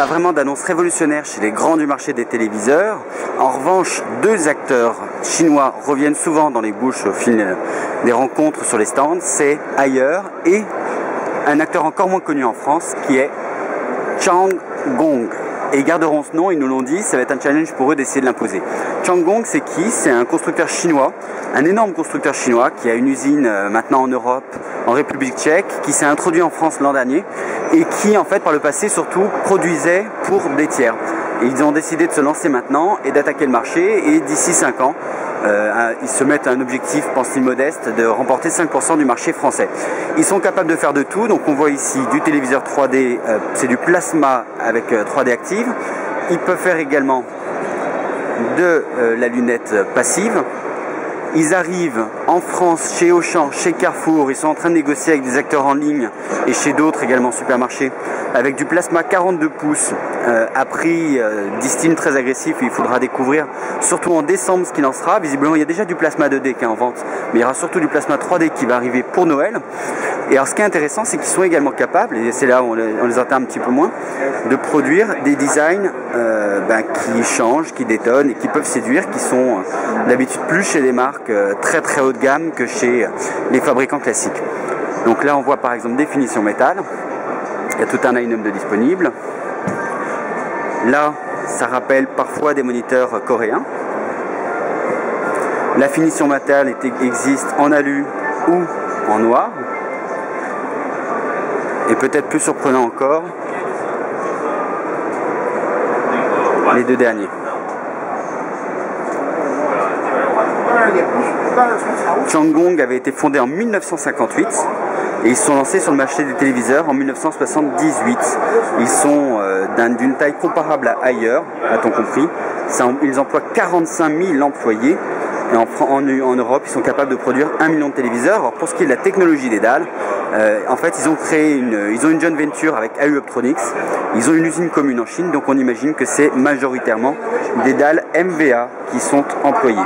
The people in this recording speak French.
pas vraiment d'annonce révolutionnaire chez les grands du marché des téléviseurs. En revanche, deux acteurs chinois reviennent souvent dans les bouches au fil des rencontres sur les stands. C'est Haier et un acteur encore moins connu en France qui est Changgong. Et ils garderont ce nom, ils nous l'ont dit, ça va être un challenge pour eux d'essayer de l'imposer. Changgong, c'est qui? C'est un constructeur chinois, un énorme constructeur chinois qui a une usine maintenant en Europe, en République tchèque, qui s'est introduit en France l'an dernier et qui en fait par le passé surtout produisait pour des tiers. Et ils ont décidé de se lancer maintenant et d'attaquer le marché et d'ici 5 ans, ils se mettent un objectif, pense-t-il modeste, de remporter 5% du marché français. Ils sont capables de faire de tout, donc on voit ici du téléviseur 3D, c'est du plasma avec 3D active. Ils peuvent faire également de la lunette passive. Ils arrivent en France, chez Auchan, chez Carrefour, ils sont en train de négocier avec des acteurs en ligne et chez d'autres également supermarchés, avec du plasma 42 pouces à prix, disent-ils, très agressif. Il faudra découvrir, surtout en décembre, ce qu'il en sera. Visiblement, il y a déjà du plasma 2D qui est en vente, mais il y aura surtout du plasma 3D qui va arriver pour Noël. Et alors, ce qui est intéressant, c'est qu'ils sont également capables, et c'est là où on les entend un petit peu moins, de produire des designs qui changent, qui détonnent et qui peuvent séduire, qui sont d'habitude plus chez des marques très très haut de gamme que chez les fabricants classiques. Donc là, on voit par exemple des finitions métal. Il y a tout un line-up de disponibles. Là, ça rappelle parfois des moniteurs coréens. La finition métal existe en alu ou en noir. Et peut-être plus surprenant encore, les deux derniers. Changgong avait été fondé en 1958 et ils se sont lancés sur le marché des téléviseurs en 1978. Ils sont d'une taille comparable à Haier, a-t-on compris. Ils emploient 45 000 employés et en Europe ils sont capables de produire 1 million de téléviseurs. Alors pour ce qui est de la technologie des dalles, en fait ils ont une joint venture avec AU Optronics, ils ont une usine commune en Chine, donc on imagine que c'est majoritairement des dalles MVA qui sont employées.